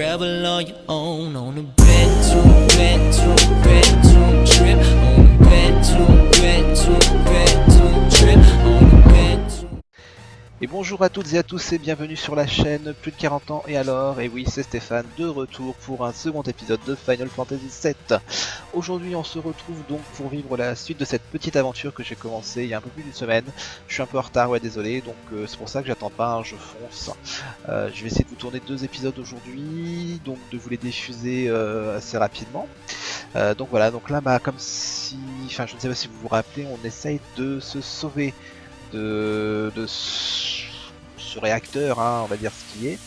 travel on your own on a bed to bed to bed to trip on a bed to bed to bed to trip on a bed to. Et bonjour à toutes et à tous et bienvenue sur la chaîne Plus de 40 ans et alors, et oui c'est Stéphane de retour pour un second épisode de Final Fantasy VII. Aujourd'hui on se retrouve donc pour vivre la suite de cette petite aventure que j'ai commencée il y a un peu plus d'une semaine. Je suis un peu en retard, ouais désolé, donc c'est pour ça que j'attends pas, hein, je fonce. Je vais essayer de vous tourner 2 épisodes aujourd'hui, donc de vous les diffuser assez rapidement. Donc voilà, donc là bah comme si, enfin je ne sais pas si vous vous rappelez, on essaye de se sauver de ce réacteur, hein, on va dire ce qui est.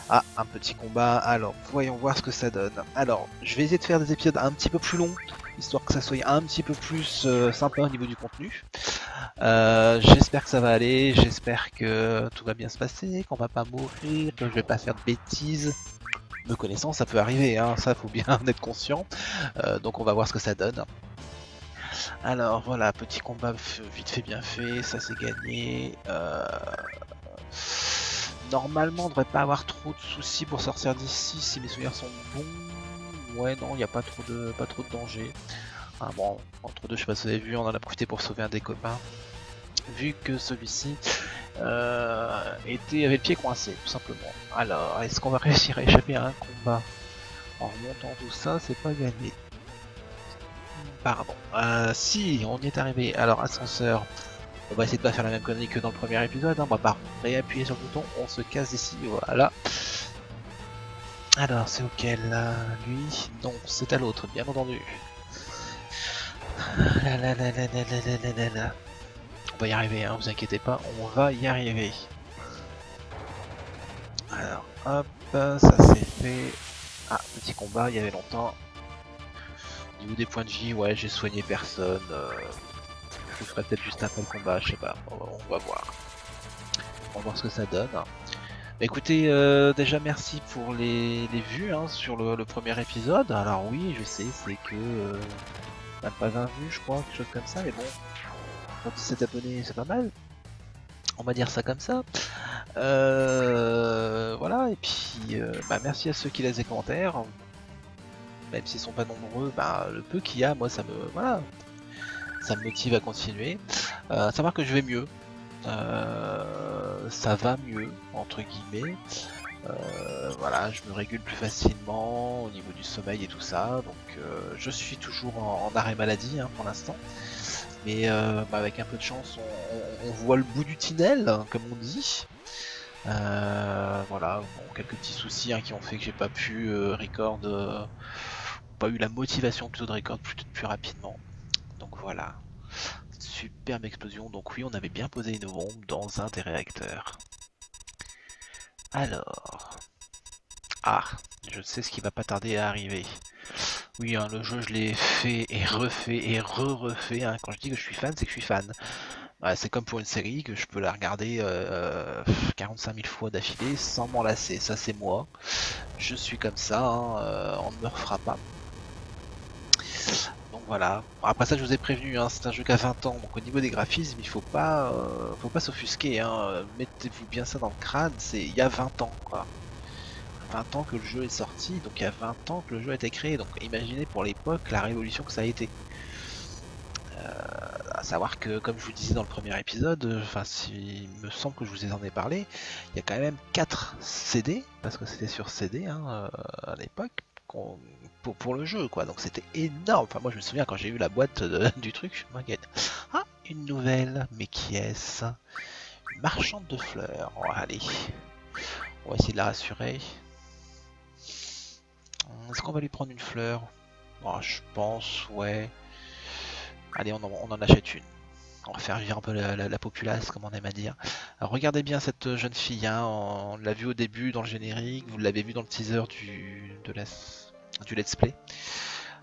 Ah, un petit combat, alors voyons voir ce que ça donne. Alors, je vais essayer de faire des épisodes un petit peu plus longs, histoire que ça soit un petit peu plus sympa au niveau du contenu. J'espère que ça va aller, j'espère que tout va bien se passer, qu'on va pas mourir, que je vais pas faire de bêtises. Me connaissant, ça peut arriver, hein, ça faut bien en être conscient. Donc on va voir ce que ça donne. Alors voilà, petit combat vite fait bien fait, ça c'est gagné. Normalement on devrait pas avoir trop de soucis pour sortir d'ici si mes souvenirs sont bons. Ouais non, il n'y a pas trop de danger. Ah, bon, entre deux je sais pas si vous avez vu, on en a profité pour sauver un des copains. Vu que celui-ci avait le pied coincé tout simplement. Alors, est-ce qu'on va réussir à échapper à un combat? En remontant tout ça, c'est pas gagné. Pardon. Si, on y est arrivé. Alors, ascenseur. On va essayer de pas faire la même connerie que dans le premier épisode. Hein. On va pas réappuyer sur le bouton. On se casse ici. Voilà. Alors, c'est auquel là? Lui? Non, c'est à l'autre, bien entendu. Là, là, là, là, là, là, là, là, là. On va y arriver, hein, vous inquiétez pas. On va y arriver. Alors, hop. Ça c'est fait. Ah, petit combat, il y avait longtemps. Au niveau des points de vie, ouais, j'ai soigné personne. Je ferai peut-être juste après le combat, je sais pas. On va voir. On va voir ce que ça donne. Bah, écoutez, déjà merci pour les vues hein, sur le premier épisode. Alors oui, je sais, c'est que même pas 20 vues, je crois, quelque chose comme ça. Mais bon, pour 17 abonnés, c'est pas mal. On va dire ça comme ça. Voilà, et puis bah, merci à ceux qui laissent des commentaires. Même s'ils sont pas nombreux, bah, le peu qu'il y a, moi ça me voilà, ça me motive à continuer. Savoir que je vais mieux, ça va mieux entre guillemets. Voilà, je me régule plus facilement au niveau du sommeil et tout ça. Donc je suis toujours en arrêt maladie hein, pour l'instant. Mais bah, avec un peu de chance, on voit le bout du tunnel, hein, comme on dit. Voilà, bon, quelques petits soucis hein, qui ont fait que j'ai pas pu record, pas eu la motivation plutôt de record plus rapidement. Donc voilà, superbe explosion. Donc oui, on avait bien posé une bombe dans un des réacteurs. Alors, ah, je sais ce qui va pas tarder à arriver. Oui, hein, le jeu je l'ai fait et refait et refait. Hein. Quand je dis que je suis fan, c'est que je suis fan. Ouais, c'est comme pour une série que je peux la regarder 45 000 fois d'affilée sans m'en lasser. Ça c'est moi. Je suis comme ça, hein, on ne me refera pas. Donc voilà. Après ça je vous ai prévenu, hein, c'est un jeu qu'à 20 ans. Donc au niveau des graphismes, il faut pas s'offusquer. Hein. Mettez-vous bien ça dans le crâne, c'est il y a 20 ans quoi. 20 ans que le jeu est sorti, donc il y a 20 ans que le jeu a été créé. Donc imaginez pour l'époque la révolution que ça a été. À savoir que, comme je vous disais dans le premier épisode, enfin, il me semble que je vous en ai parlé, il y a quand même 4 CD, parce que c'était sur CD hein, à l'époque, pour le jeu, quoi. Donc c'était énorme. Enfin, moi je me souviens quand j'ai eu la boîte du truc, je me regarde. Ah, une nouvelle, mais qui est-ce? Une marchande de fleurs. Oh, allez, on va essayer de la rassurer. Est-ce qu'on va lui prendre une fleur? Oh, je pense, ouais. Allez, on en achète une. On va faire vivre un peu la populace, comme on aime à dire. Alors, regardez bien cette jeune fille, hein, on l'a vue au début dans le générique, vous l'avez vu dans le teaser du let's play.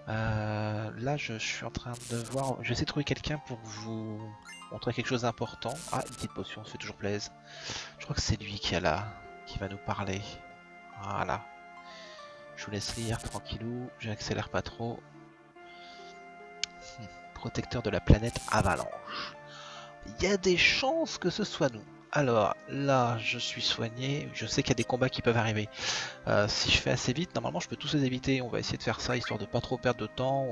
Là, je suis en train de voir, je vais essayer de trouver quelqu'un pour vous montrer quelque chose d'important. Ah, une petite potion, ça fait toujours plaisir. Je crois que c'est lui qui va nous parler. Voilà. Je vous laisse lire tranquillou, j'accélère pas trop. Protecteur de la planète Avalanche. Il y a des chances que ce soit nous. Alors là, je suis soigné. Je sais qu'il y a des combats qui peuvent arriver. Si je fais assez vite, normalement je peux tous les éviter. On va essayer de faire ça histoire de pas trop perdre de temps.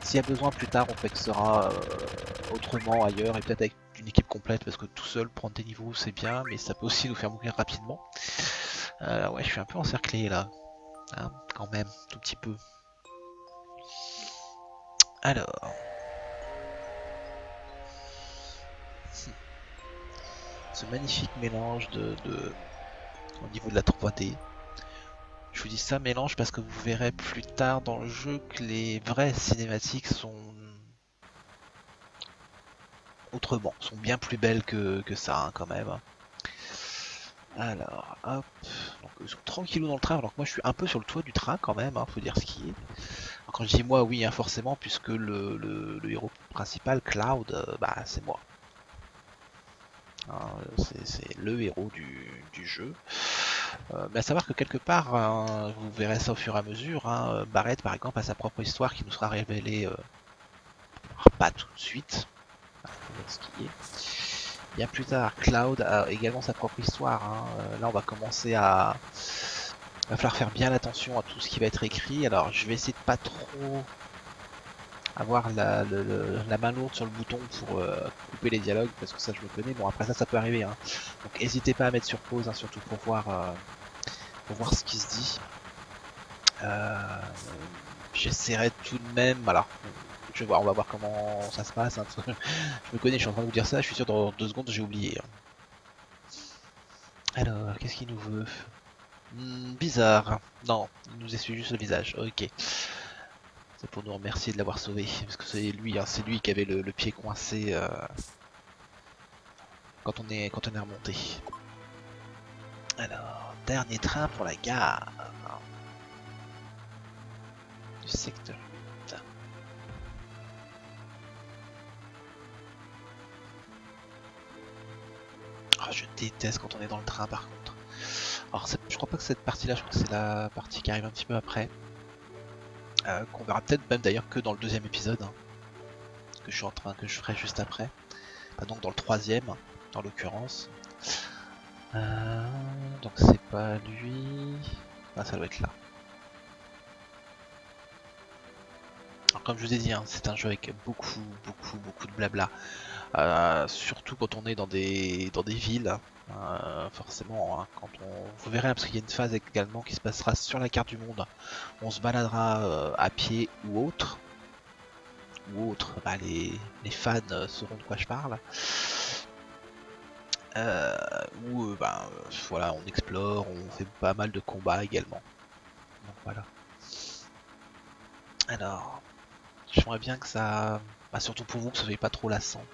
S'il y a besoin plus tard, on fixera autrement ailleurs et peut-être avec une équipe complète parce que tout seul prendre des niveaux c'est bien, mais ça peut aussi nous faire mourir rapidement. Ouais, je suis un peu encerclé là, hein, quand même, tout petit peu. Alors. Ce magnifique mélange au niveau de la 3D. Je vous dis ça mélange parce que vous verrez plus tard dans le jeu que les vraies cinématiques sont autrement, sont bien plus belles que ça hein, quand même. Alors, hop, donc ils sont tranquillou dans le train, alors que moi je suis un peu sur le toit du train quand même, hein, faut dire ce qui est. Alors, quand je dis moi, oui, hein, forcément, puisque le héros principal, Cloud, bah c'est moi. Hein, c'est le héros du jeu. Mais à savoir que quelque part, hein, vous verrez ça au fur et à mesure, hein, Barrett par exemple a sa propre histoire qui nous sera révélée pas tout de suite, ce qui est. Bien plus tard, Cloud a également sa propre histoire. Hein. Là on va commencer à... Il va falloir faire bien attention à tout ce qui va être écrit. Alors je vais essayer de pas trop avoir la main lourde sur le bouton pour couper les dialogues parce que ça je le connais. Bon après ça peut arriver. Hein. Donc n'hésitez pas à mettre sur pause, hein, surtout pour voir ce qui se dit. J'essaierai tout de même. Alors, on va voir comment ça se passe. Hein. Je me connais, je suis en train de vous dire ça. Je suis sûr dans 2 secondes j'ai oublié. Hein. Alors, qu'est-ce qu'il nous veut bizarre. Non, il nous essuie juste le visage. Ok. C'est pour nous remercier de l'avoir sauvé. Parce que c'est lui, hein, c'est lui qui avait le pied coincé quand on est remonté. Alors, dernier train pour la gare du secteur 8. Oh, je déteste quand on est dans le train par contre. Alors je crois pas que cette partie là, je crois que c'est la partie qui arrive un petit peu après. Qu'on verra peut-être même d'ailleurs que dans le 2e épisode. Hein, que je ferai juste après. Pas donc dans le 3e, en l'occurrence. Donc c'est pas lui. Ah, ça doit être là. Alors comme je vous ai dit, hein, c'est un jeu avec beaucoup de blabla. Surtout quand on est dans des villes. Forcément, hein, vous verrez, hein, parce qu'il y a une phase également qui se passera sur la carte du monde. On se baladera à pied ou autre. Bah, les fans sauront de quoi je parle. Voilà, on explore, on fait pas mal de combats également. Donc voilà. Alors, j'aimerais bien que ça, surtout pour vous, que ça soit pas trop lassant.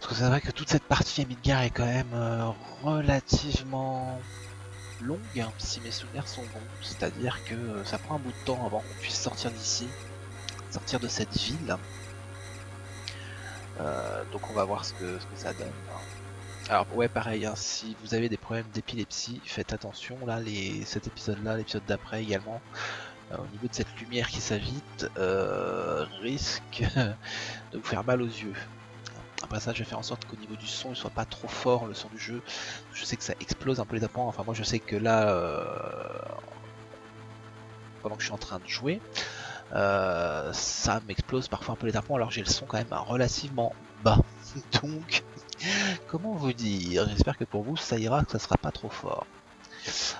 Parce que c'est vrai que toute cette partie à Midgar est quand même relativement longue, hein, si mes souvenirs sont bons. C'est-à-dire que ça prend un bout de temps avant qu'on puisse sortir d'ici, sortir de cette ville. Donc on va voir ce que ça donne. Alors ouais, pareil, hein, si vous avez des problèmes d'épilepsie, faites attention. Là, cet épisode-là, l'épisode d'après également, au niveau de cette lumière qui s'agite, risque de vous faire mal aux yeux. Après ça, je vais faire en sorte qu'au niveau du son, il soit pas trop fort, le son du jeu. Je sais que ça explose un peu les apprends. Enfin, moi, je sais que là, pendant que je suis en train de jouer, ça m'explose parfois un peu les apprends, alors j'ai le son quand même relativement bas. Donc, comment vous dire? J'espère que pour vous, ça ira, que ça sera pas trop fort.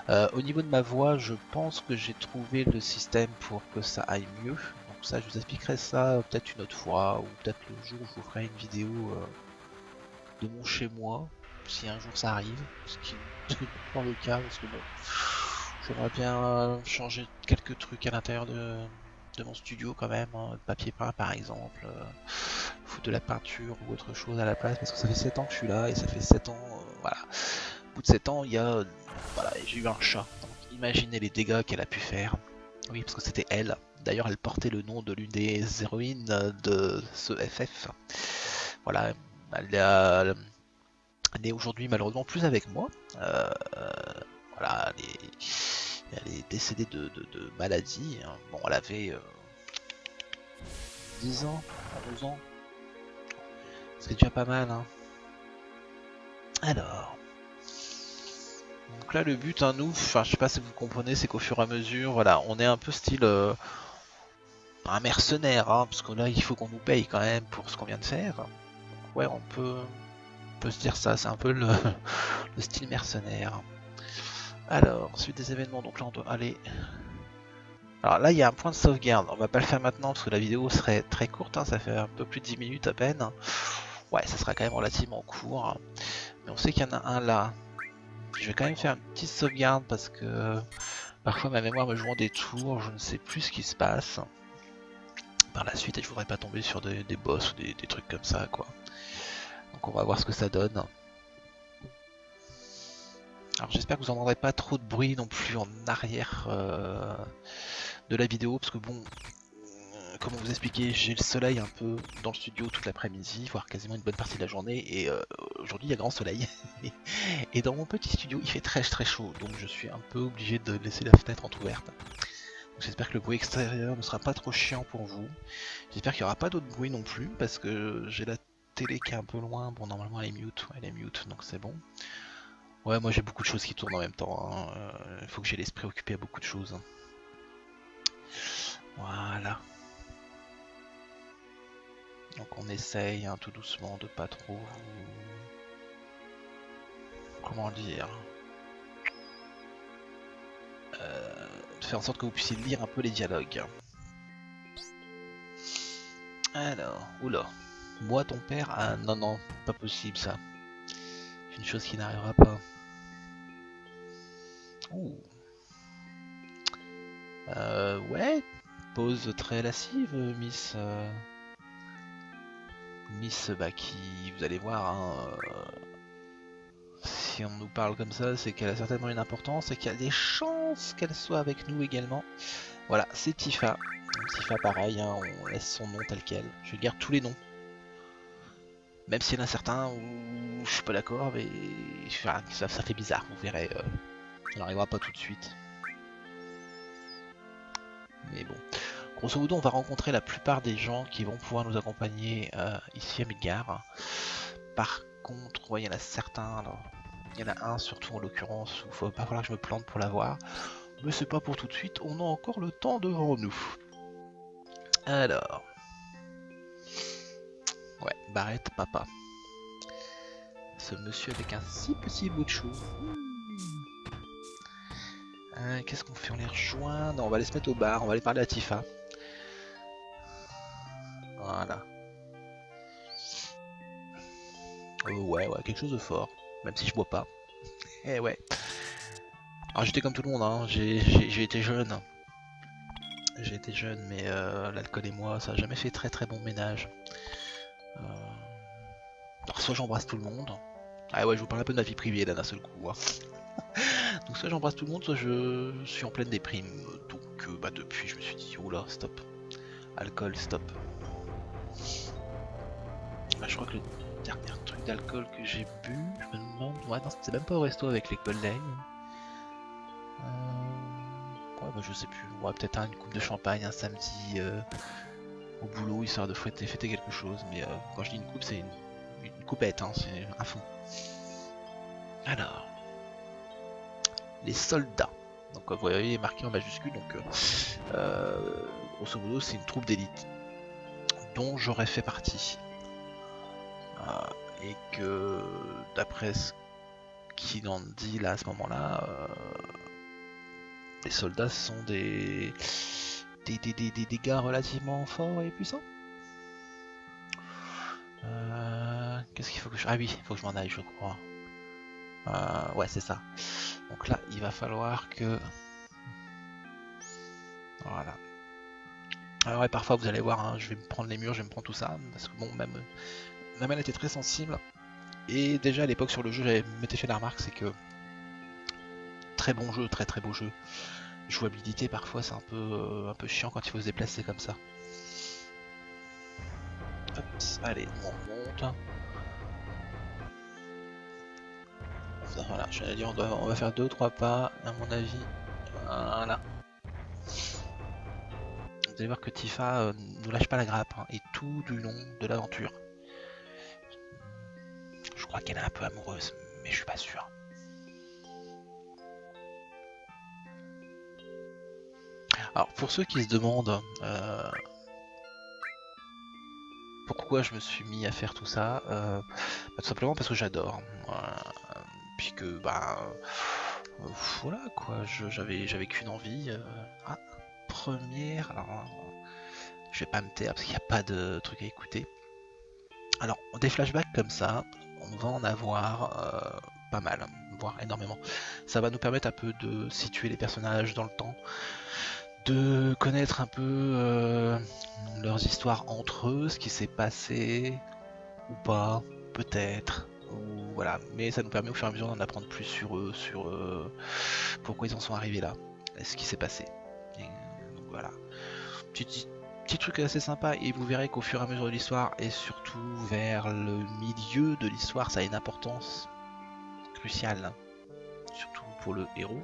Au niveau de ma voix, je pense que j'ai trouvé le système pour que ça aille mieux. Donc ça, je vous expliquerai ça peut-être une autre fois, ou peut-être le jour où je vous ferai une vidéo de mon chez moi, si un jour ça arrive, ce qui est pas le cas, parce que bon, j'aimerais bien changer quelques trucs à l'intérieur de mon studio quand même, hein, papier peint par exemple, foutre de la peinture ou autre chose à la place, parce que ça fait 7 ans que je suis là, et ça fait 7 ans, voilà. Au bout de 7 ans, voilà, j'ai eu un chat. Donc, imaginez les dégâts qu'elle a pu faire. Oui, parce que c'était elle. D'ailleurs, elle portait le nom de l'une des héroïnes de ce FF. Voilà, elle est aujourd'hui malheureusement plus avec moi. Voilà, elle est décédée de maladie. Bon, elle avait 10 ans, 12 ans. C'est déjà pas mal, hein. Alors. Donc là le but, hein, nous, enfin je sais pas si vous comprenez, c'est qu'au fur et à mesure, voilà, on est un peu style un mercenaire, hein, parce que là il faut qu'on nous paye quand même pour ce qu'on vient de faire. Donc, ouais, on peut se dire ça, c'est un peu le style mercenaire. Alors, suite des événements, donc là on doit aller... Alors là il y a un point de sauvegarde, on va pas le faire maintenant parce que la vidéo serait très courte, hein, ça fait un peu plus de 10 minutes à peine. Ouais, ça sera quand même relativement court, mais on sait qu'il y en a un là. Je vais quand même faire une petite sauvegarde parce que parfois ma mémoire me joue en détour, je ne sais plus ce qui se passe par la suite et je voudrais pas tomber sur des boss ou des trucs comme ça quoi. Donc on va voir ce que ça donne. Alors j'espère que vous n'entendrez pas trop de bruit non plus en arrière de la vidéo parce que bon, comment vous expliquer, j'ai le soleil un peu dans le studio toute l'après-midi, voire quasiment une bonne partie de la journée et aujourd'hui il y a grand soleil et dans mon petit studio il fait très chaud donc je suis un peu obligé de laisser la fenêtre entrouverte. J'espère que le bruit extérieur ne sera pas trop chiant pour vous. J'espère qu'il n'y aura pas d'autres bruits non plus parce que j'ai la télé qui est un peu loin. Bon, normalement elle est mute, donc c'est bon. Ouais, moi j'ai beaucoup de choses qui tournent en même temps. Il faut que j'ai l'esprit occupé à beaucoup de choses. Voilà. Donc on essaye hein, tout doucement de pas trop... Comment dire de faire en sorte que vous puissiez lire un peu les dialogues. Alors, oula. Moi ton père? Ah non non, pas possible ça. C'est une chose qui n'arrivera pas. Ouh. Ouais, pause très lascive, Miss. Miss, bah qui, vous allez voir, hein, si on nous parle comme ça, c'est qu'elle a certainement une importance et qu'il y a des chances qu'elle soit avec nous également. Voilà, c'est Tifa. Tifa pareil, hein, on laisse son nom tel quel. Je garde tous les noms. Même s'il y en a certains où je suis pas d'accord, mais enfin, ça fait bizarre, vous verrez. Ça n'arrivera pas tout de suite. Mais bon. Grosso modo, on va rencontrer la plupart des gens qui vont pouvoir nous accompagner ici à Midgar. Par contre, ouais, il y en a certains, alors... Il y en a un surtout en l'occurrence où il va pas falloir que je me plante pour l'avoir. Mais c'est pas pour tout de suite, on a encore le temps devant nous. Alors... Ouais, Barrett Papa. Ce monsieur avec un si petit bout de chou. Qu'est-ce qu'on fait? On les rejoint? Non, on va aller se mettre au bar, on va aller parler à Tifa. Voilà. Ouais, quelque chose de fort. Même si je bois pas. Eh ouais. Alors j'étais comme tout le monde, hein. J'ai été jeune. J'ai été jeune, mais l'alcool et moi, ça a jamais fait très bon ménage. Alors soit j'embrasse tout le monde. Ah ouais, je vous parle un peu de ma vie privée là d'un seul coup. Hein. Donc soit j'embrasse tout le monde, soit je suis en pleine déprime. Donc bah depuis, je me suis dit, oula, stop. Alcool, stop. Bah, je crois que le dernier truc d'alcool que j'ai bu, je me demande... Ouais, non, c'était même pas au resto avec les collègues. Ouais, bah je sais plus. Ouais, peut-être une coupe de champagne un samedi au boulot, histoire de fêter quelque chose. Mais quand je dis une coupe, c'est une coupette, hein, c'est un fou. Alors... Les soldats. Donc vous voyez marqué en majuscule, donc grosso modo c'est une troupe d'élite dont j'aurais fait partie. Et que d'après ce qu'il en dit là à ce moment-là, les soldats sont des gars relativement forts et puissants. Qu'est-ce qu'il faut que je... Ah oui, il faut que je m'en aille je crois. Ouais c'est ça. Donc là il va falloir que... Voilà. Alors ouais, parfois vous allez voir, hein, je vais me prendre les murs, je vais me prendre tout ça, parce que bon, même elle était très sensible. Et déjà à l'époque sur le jeu, j'avais m'étais fait la remarque, c'est que très bon jeu, très beau jeu. Jouabilité parfois c'est un peu chiant quand il faut se déplacer comme ça. Hop, allez, on remonte. Voilà, j'allais dire on va faire 2-3 pas à mon avis. Voilà. Vous allez voir que Tifa ne lâche pas la grappe, hein, et tout du long de l'aventure. Je crois qu'elle est un peu amoureuse, mais je suis pas sûr. Alors pour ceux qui se demandent pourquoi je me suis mis à faire tout ça, tout simplement parce que j'adore. Puis que voilà quoi, j'avais qu'une envie. Première, alors je vais pas me taire parce qu'il n'y a pas de truc à écouter. Alors des flashbacks comme ça, on va en avoir pas mal, voire énormément. Ça va nous permettre un peu de situer les personnages dans le temps, de connaître un peu leurs histoires entre eux, ce qui s'est passé ou pas, peut-être, ou voilà. Mais ça nous permet au fur et à mesure d'en apprendre plus sur eux, sur pourquoi ils en sont arrivés là, ce qui s'est passé. Et, donc voilà, petit truc assez sympa, et vous verrez qu'au fur et à mesure de l'histoire, et surtout vers le milieu de l'histoire, ça a une importance cruciale, surtout pour le héros,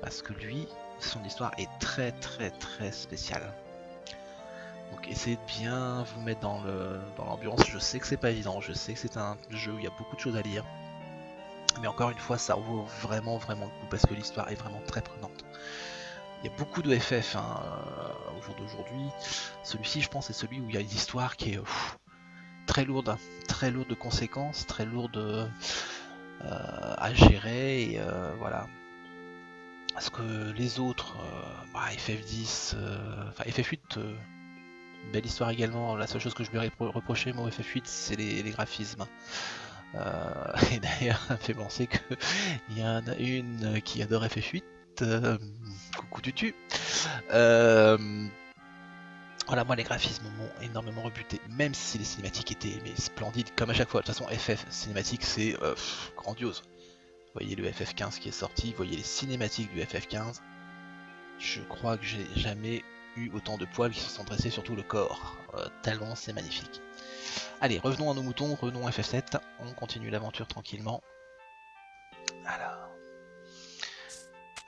parce que lui, son histoire est très très très spéciale. Donc essayez de bien vous mettre dans l'ambiance. Je sais que c'est pas évident, je sais que c'est un jeu où il y a beaucoup de choses à lire, mais encore une fois ça vaut vraiment vraiment le coup parce que l'histoire est vraiment très prenante. Il y a beaucoup de FF au jour d'aujourd'hui. Celui-ci je pense c'est celui où il y a une histoire qui est très lourde de conséquences, très lourde à gérer, et voilà. Parce que les autres, FF10, enfin FF8, belle histoire également. La seule chose que je lui ai reproché moi au FF8 c'est les graphismes. Et d'ailleurs ça me fait penser qu'il y en a une qui adore FF8, coucou tutu. Voilà, moi les graphismes m'ont énormément rebuté, même si les cinématiques étaient splendides comme à chaque fois. De toute façon FF cinématique c'est grandiose. Voyez le FF15 qui est sorti, voyez les cinématiques du FF15. Je crois que j'ai jamais eu autant de poils qui se sont dressés sur tout le corps. Tellement c'est magnifique. Allez, revenons à nos moutons, revenons à FF7. On continue l'aventure tranquillement. Alors.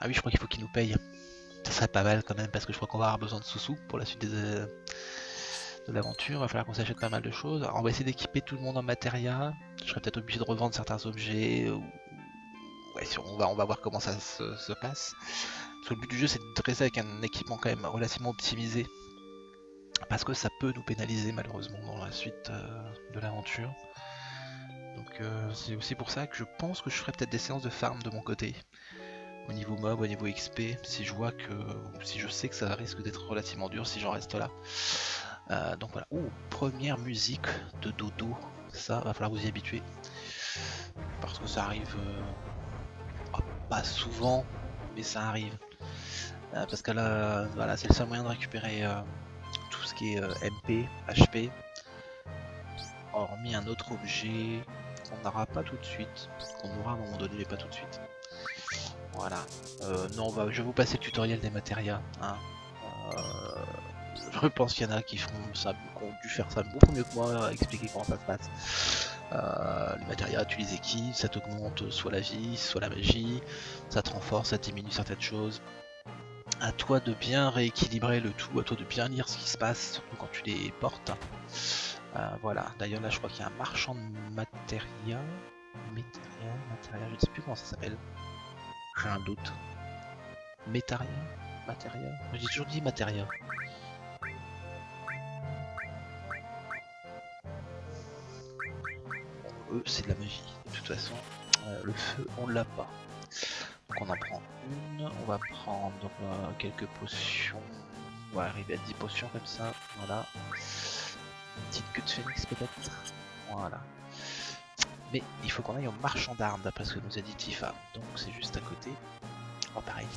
Ah oui, je crois qu'il faut qu'il nous paye. Ça serait pas mal quand même, parce que je crois qu'on va avoir besoin de sous-sous pour la suite de l'aventure. Il va falloir qu'on s'achète pas mal de choses. Alors, on va essayer d'équiper tout le monde en matériel. Je serais peut-être obligé de revendre certains objets. Ouais, on va voir comment ça se passe. Parce que le but du jeu c'est de dresser avec un équipement quand même relativement optimisé. Parce que ça peut nous pénaliser malheureusement dans la suite de l'aventure. Donc c'est aussi pour ça que je pense que je ferai peut-être des séances de farm de mon côté. Au niveau mob, au niveau XP, si je vois que, si je sais que ça risque d'être relativement dur si j'en reste là. Donc voilà. Oh, première musique de dodo. Ça, va falloir vous y habituer. Parce que ça arrive pas souvent, mais ça arrive. Parce que là, voilà, c'est le seul moyen de récupérer tout ce qui est MP, HP. Hormis un autre objet qu'on n'aura pas tout de suite. Qu'on aura à un moment donné, mais pas tout de suite. Voilà. Non, je vais vous passer le tutoriel des matérias. Hein. Je pense qu'il y en a qui feront ça, qui ont dû faire ça beaucoup mieux que moi, expliquer comment ça se passe. Les matérias, tu les équipes, ça t'augmente soit la vie, soit la magie, ça te renforce, ça diminue certaines choses. À toi de bien rééquilibrer le tout, à toi de bien lire ce qui se passe, surtout quand tu les portes. Voilà, d'ailleurs là je crois qu'il y a un marchand de matérias. Matérias, je ne sais plus comment ça s'appelle. J'ai un doute. Métaria, j'ai toujours dit matérias. Eux c'est de la magie, de toute façon. Le feu on l'a pas. Donc on en prend une, on va prendre quelques potions. On va arriver à 10 potions comme ça, voilà. Une petite queue de phénix peut-être. Voilà. Mais il faut qu'on aille au marchand d'armes d'après ce que nous a dit Tifa. Donc c'est juste à côté. Oh pareil.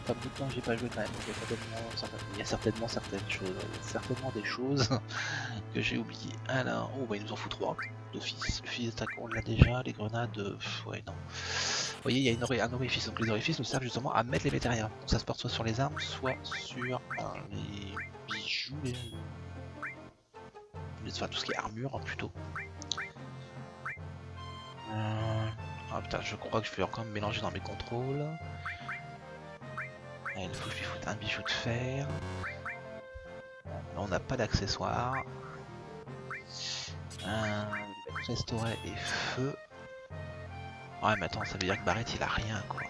Pas beaucoup de temps j'ai pas joué quand même, donc il y a certainement certaines choses. Il y a certainement des choses que j'ai oubliées. Alors, oh bah il nous en fout 3 d'office. Le fusil d'attaque on l'a déjà, les grenades, ouais non. Vous voyez, il y a un orifice, donc les orifices nous servent justement à mettre les matériaux. Donc ça se porte soit sur les armes, soit sur les bijoux, enfin tout ce qui est armure hein, plutôt. Ah putain, je crois que je vais encore me mélanger dans mes contrôles. Il faut que je lui foute un bijou de fer. Là, on n'a pas d'accessoires. restaurer et feu. Ouais mais attends, ça veut dire que Barrett il a rien quoi.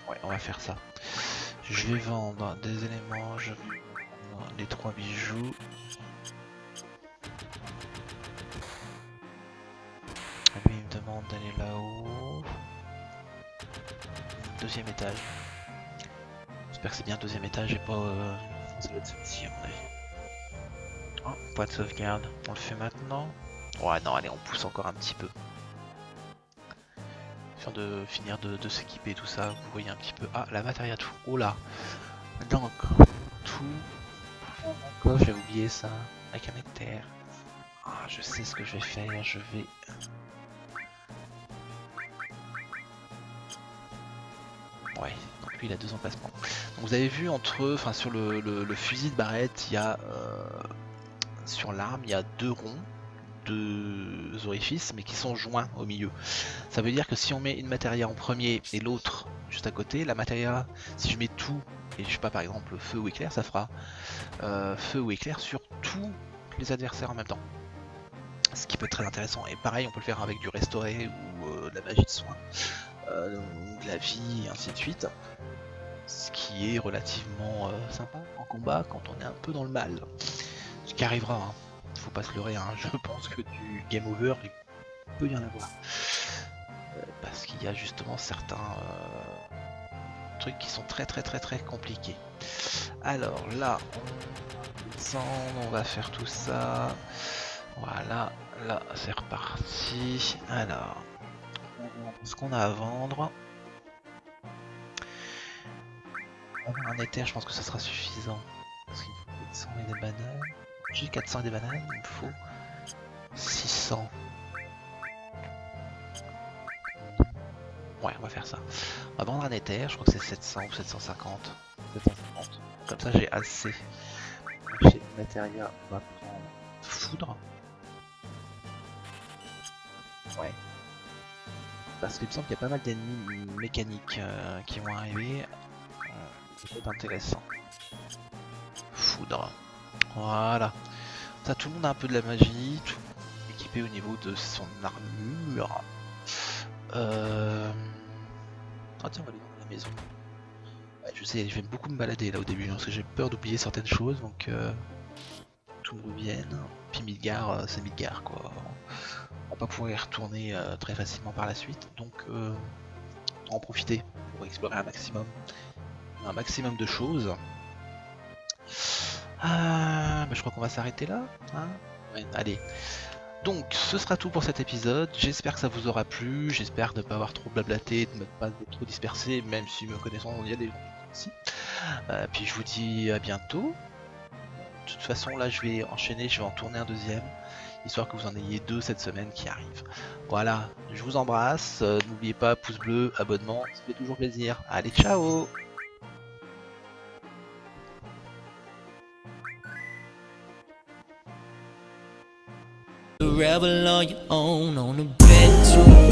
Ouais, on va faire ça. Je vais vendre des éléments, je vais vendre les 3 bijoux. Lui il me demande d'aller là-haut. Deuxième étage. J'espère que c'est bien le deuxième étage et pas ça doit être celui-ci à mon avis. Oh, pas de sauvegarde. On le fait maintenant. Ouais non allez on pousse encore un petit peu. De finir de s'équiper tout ça, vous voyez un petit peu. Ah la matériel tout. Oh là. Donc tout. Encore j'ai oublié ça. La connecteur. Ah je sais ce que je vais faire, je vais. Ouais, donc lui il a 2 emplacements. Donc vous avez vu entre, enfin sur le fusil de Barrett, il y a sur l'arme, il y a 2 ronds, 2 orifices, mais qui sont joints au milieu. Ça veut dire que si on met une matéria en premier et l'autre juste à côté, la matéria, si je mets tout, et je sais pas par exemple feu ou éclair, ça fera feu ou éclair sur tous les adversaires en même temps. Ce qui peut être très intéressant. Et pareil, on peut le faire avec du restauré ou de la magie de soin. De la vie et ainsi de suite, ce qui est relativement sympa en combat quand on est un peu dans le mal, ce qui arrivera, hein. Faut pas se leurrer, hein. Je pense que du game over il peut y en avoir, parce qu'il y a justement certains trucs qui sont très compliqués. Alors là on descend, on va faire tout ça, voilà, là c'est reparti. Alors ce qu'on a à vendre. Un éther, je pense que ça sera suffisant. Parce qu'il faut 400 et des bananes. J'ai 400 et des bananes, il me faut 600. Ouais, on va faire ça. On va vendre un éther, je crois que c'est 700 ou 750. 750. Comme ça, j'ai assez. Chez Materia, on va prendre foudre. Ouais. Parce qu'il me semble qu'il y a pas mal d'ennemis mécaniques qui vont arriver. Ça peut être intéressant. Foudre. Voilà. Ça, tout le monde a un peu de la magie, tout équipé au niveau de son armure. Ah tiens, on va aller dans la maison. Ouais, je sais, je vais beaucoup me balader là au début, parce que j'ai peur d'oublier certaines choses, donc tout me revienne. Puis Midgar, c'est Midgar quoi. On va pas pouvoir y retourner très facilement par la suite, donc en profiter pour explorer un maximum de choses. Bah, je crois qu'on va s'arrêter là, hein, ouais, allez. Donc ce sera tout pour cet épisode, j'espère que ça vous aura plu, j'espère ne pas avoir trop blablaté, de ne pas être trop dispersé, même si me connaissant il y a des gens ici. Puis je vous dis à bientôt. De toute façon là je vais enchaîner, je vais en tourner un deuxième, histoire que vous en ayez 2 cette semaine qui arrivent. Voilà, je vous embrasse, n'oubliez pas pouce bleu, abonnement, ça fait toujours plaisir. Allez, ciao. Rebel on your own on a bedroom